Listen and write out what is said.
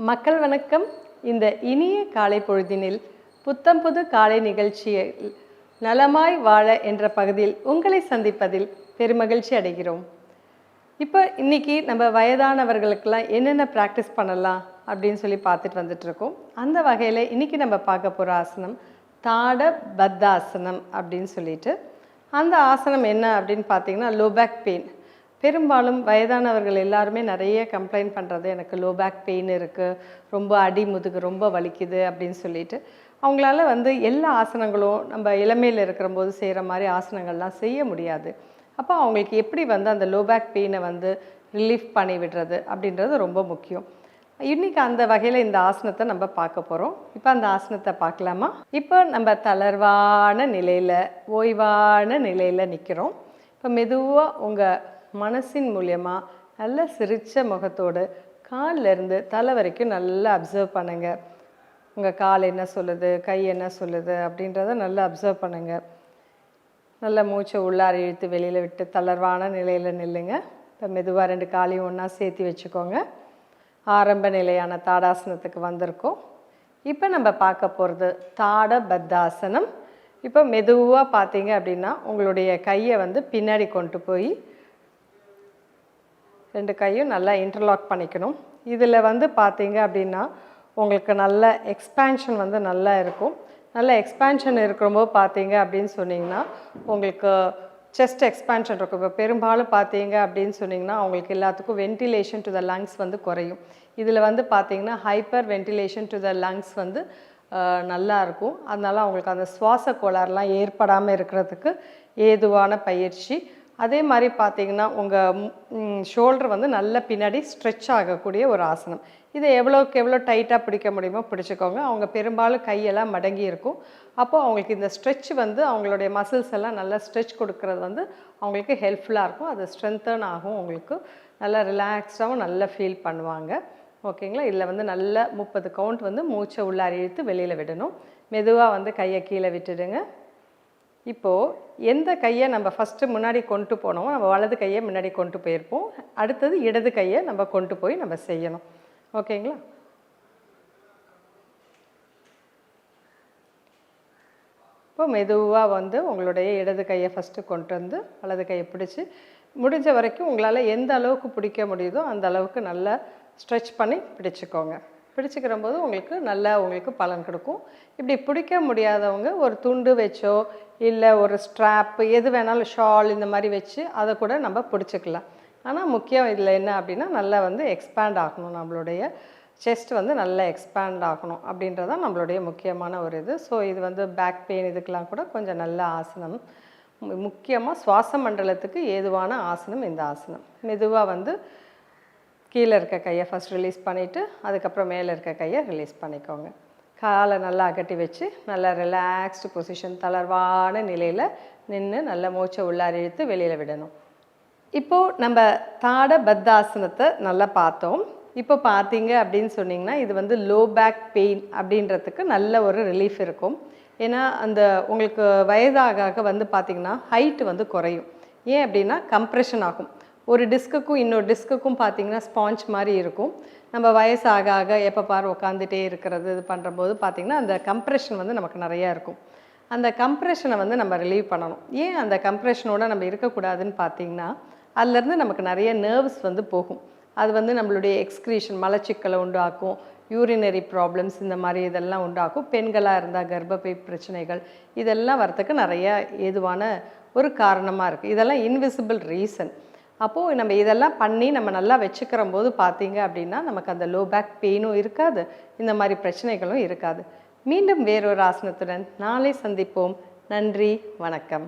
மக்கள் வணக்கம். இந்த இனிய காலை பொழுதினில் புத்தம் புது காலை நிகழ்ச்சியில் நலமாய் வாழ என்ற பகுதியில் உங்களை சந்திப்பதில் பெருமகிழ்ச்சி அடைகிறோம். இப்போ இன்னைக்கு நம்ம வயதானவர்களுக்கெல்லாம் என்னென்ன ப்ராக்டிஸ் பண்ணலாம் அப்படின்னு சொல்லி பார்த்துட்டு வந்துட்டுருக்கோம். அந்த வகையில் இன்னைக்கு நம்ம பார்க்க போகிற ஆசனம் தாட பத்தாசனம் அப்படின்னு சொல்லிட்டு, அந்த ஆசனம் என்ன அப்படின்னு பார்த்தீங்கன்னா லோ பேக் பெயின். பெரும்பாலும் வயதானவர்கள் எல்லாருமே நிறைய கம்ப்ளைண்ட் பண்ணுறது, எனக்கு லோ பேக் பெயின் இருக்குது, ரொம்ப அடி முதுகு ரொம்ப வலிக்குது அப்படின்னு சொல்லிட்டு அவங்களால எல்லா ஆசனங்களும் நம்ம இளமையில் இருக்கிற போது செய்கிற மாதிரி ஆசனங்கள்லாம் செய்ய முடியாது. அப்போ அவங்களுக்கு எப்படி அந்த லோ பேக் பெயினை ரிலீஃப் பண்ணி விடுறது அப்படின்றது ரொம்ப முக்கியம். இன்றைக்கி அந்த வகையில் இந்த ஆசனத்தை நம்ம பார்க்க போகிறோம். இப்போ அந்த ஆசனத்தை பார்க்கலாமா? இப்போ நம்ம தளர்வான நிலையில், ஓய்வான நிலையில் நிற்கிறோம். இப்போ மெதுவாக உங்கள் மனசின் மூலியமாக நல்ல சிரித்த முகத்தோடு காலிலேருந்து தலை வரைக்கும் நல்லா அப்சர்வ் பண்ணுங்கள். உங்கள் கால் என்ன சொல்லுது, கை என்ன சொல்லுது அப்படின்றத நல்லா அப்சர்வ் பண்ணுங்கள். நல்லா மூச்சை உள்ளார இழுத்து வெளியில் விட்டு தளர்வான நிலையில் நில்லுங்க. இப்போ மெதுவாக 2 காலையும் ஒன்றா சேர்த்து வச்சுக்கோங்க. ஆரம்ப நிலையான தாடாசனத்துக்கு வந்திருக்கோம். இப்போ நம்ம பார்க்க போகிறது தாட பத்தாசனம். இப்போ மெதுவாக பார்த்தீங்க அப்படின்னா உங்களுடைய கையை பின்னாடி கொண்டு போய் 2 கையும் நல்லா இன்டர்லாக் பண்ணிக்கணும். இதில் பார்த்தீங்க அப்படின்னா உங்களுக்கு நல்ல எக்ஸ்பேன்ஷன் நல்லா இருக்கும். நல்ல எக்ஸ்பேன்ஷன் இருக்கிறபோது பார்த்தீங்க அப்படின்னு சொன்னிங்கன்னா உங்களுக்கு செஸ்ட் எக்ஸ்பேன்ஷன் இருக்கும். இப்போ பெரும்பாலும் பார்த்தீங்க அப்படின்னு சொன்னிங்கன்னா அவங்களுக்கு எல்லாத்துக்கும் வென்டிலேஷன் டு த லங்ஸ் குறையும். இதில் பார்த்தீங்கன்னா hyper ventilation to the lungs நல்லா இருக்கும். அதனால் அவங்களுக்கு அந்த சுவாச கோளாறுலாம் ஏற்படாமல் இருக்கிறதுக்கு ஏதுவான பயிற்சி. அதே மாதிரி பார்த்தீங்கன்னா உங்கள் ஷோல்டர் நல்ல பின்னாடி ஸ்ட்ரெச் ஆகக்கூடிய ஒரு ஆசனம். இதை எவ்வளோக்கு எவ்வளோ டைட்டாக பிடிக்க முடியுமோ பிடிச்சிக்கோங்க. அவங்க பெரும்பாலும் கையெல்லாம் மடங்கி இருக்கும். அப்போது அவங்களுக்கு இந்த ஸ்ட்ரெச் அவங்களுடைய மசில்ஸ் எல்லாம் நல்லா ஸ்ட்ரெச் கொடுக்கறது அவங்களுக்கு ஹெல்ப்ஃபுல்லாக இருக்கும். அது ஸ்ட்ரென்தன் ஆகும். அவங்களுக்கு நல்லா ரிலாக்ஸ்டாகவும் நல்லா ஃபீல் பண்ணுவாங்க. ஓகேங்களா? இதில் நல்லா 30 கவுண்ட் மூச்சை உள்ளார இழுத்து வெளியில் விடணும். மெதுவாக கையை கீழே விட்டுடுங்க. இப்போது எந்த கையை நம்ம ஃபஸ்ட்டு முன்னாடி கொண்டு போனோமோ, நம்ம வலது கையை முன்னாடி கொண்டு போயிருப்போம். அடுத்தது இடது கையை நம்ம கொண்டு போய் நம்ம செய்யணும். ஓகேங்களா? இப்போ மெதுவாக உங்களுடைய இடது கையை ஃபஸ்ட்டு கொண்டு வலது கையை பிடிச்சி முடிஞ்ச வரைக்கும் உங்களால் எந்த அளவுக்கு பிடிக்க முடியுதோ அந்த அளவுக்கு நல்லா ஸ்ட்ரெச் பண்ணி பிடிச்சிக்கோங்க. பிடிச்சிக்கிற போது உங்களுக்கு பலன் கொடுக்கும். இப்படி பிடிக்க முடியாதவங்க ஒரு துண்டு வச்சோ இல்லை ஒரு ஸ்ட்ராப்பு எது வேணாலும் ஷால் இந்த மாதிரி வச்சு அதை கூட நம்ம பிடிச்சிக்கலாம். ஆனால் முக்கியம் இதில் என்ன அப்படின்னா நல்லா எக்ஸ்பேண்ட் ஆகணும். நம்மளுடைய செஸ்ட் நல்லா எக்ஸ்பேண்ட் ஆகணும் அப்படின்றதான் நம்மளுடைய முக்கியமான ஒரு இது. ஸோ இது பேக் பெயின் இதுக்கெலாம் கூட கொஞ்சம் நல்ல ஆசனம். முக்கியமாக சுவாச மண்டலத்துக்கு ஏதுவான ஆசனம் இந்த ஆசனம். மெதுவாக கீழே இருக்க கையை ஃபஸ்ட் ரிலீஸ் பண்ணிவிட்டு அதுக்கப்புறம் மேலே இருக்க கையை ரிலீஸ் பண்ணிக்கோங்க. காலை நல்லா அகட்டி வச்சு நல்லா ரிலாக்ஸ்டு பொசிஷன், தளர்வான நிலையில் நின்று நல்லா மூச்சை உள்ளார இழுத்து வெளியில் விடணும். இப்போது நம்ம தாட பத்தாசனத்தை நல்லா பார்த்தோம். இப்போ பார்த்தீங்க அப்படின்னு சொன்னிங்கன்னா இது லோ பேக் பெயின் அப்படின்றதுக்கு நல்ல ஒரு ரிலீஃப் இருக்கும். ஏன்னா அந்த உங்களுக்கு வயதாக பார்த்திங்கன்னா ஹைட்டு குறையும். ஏன் அப்படின்னா கம்ப்ரெஷன் ஆகும். ஒரு டிஸ்க்குக்கும் இன்னொரு டிஸ்க்குக்கும் பார்த்திங்கன்னா ஸ்பாஞ்ச் மாதிரி இருக்கும். நம்ம வயசாக ஆக எப்போ பாரு உட்காந்துட்டே இருக்கிறது இது பண்ணுறபோது பார்த்திங்கன்னா அந்த கம்ப்ரெஷன் நமக்கு நிறையா இருக்கும். அந்த கம்ப்ரெஷனை நம்ம ரிலீவ் பண்ணணும். ஏன் அந்த கம்ப்ரெஷனோடு நம்ம இருக்கக்கூடாதுன்னு பார்த்திங்கன்னா அதுலேருந்து நமக்கு நிறைய நர்வ்ஸ் போகும். அது நம்மளுடைய எக்ஸ்க்ரீஷன் மலச்சிக்கலை உண்டாக்கும், யூரினரி ப்ராப்ளம்ஸ் இந்த மாதிரி இதெல்லாம் உண்டாக்கும். பெண்களாக இருந்தால் கர்ப்பப்பை பிரச்சனைகள் இதெல்லாம் வரத்துக்கு நிறையா ஏதுவான ஒரு காரணமாக இருக்குது. இதெல்லாம் இன்விசிபிள் ரீசன். அப்போது நம்ம இதெல்லாம் பண்ணி நம்ம நல்லா வச்சுக்கிற போது பார்த்தீங்க அப்படின்னா நமக்கு அந்த லோ பேக் பெயினும் இருக்காது, இந்த மாதிரி பிரச்சனைகளும் இருக்காது. மீண்டும் வேறொரு ஆசனத்துடன் நாளை சந்திப்போம். நன்றி, வணக்கம்.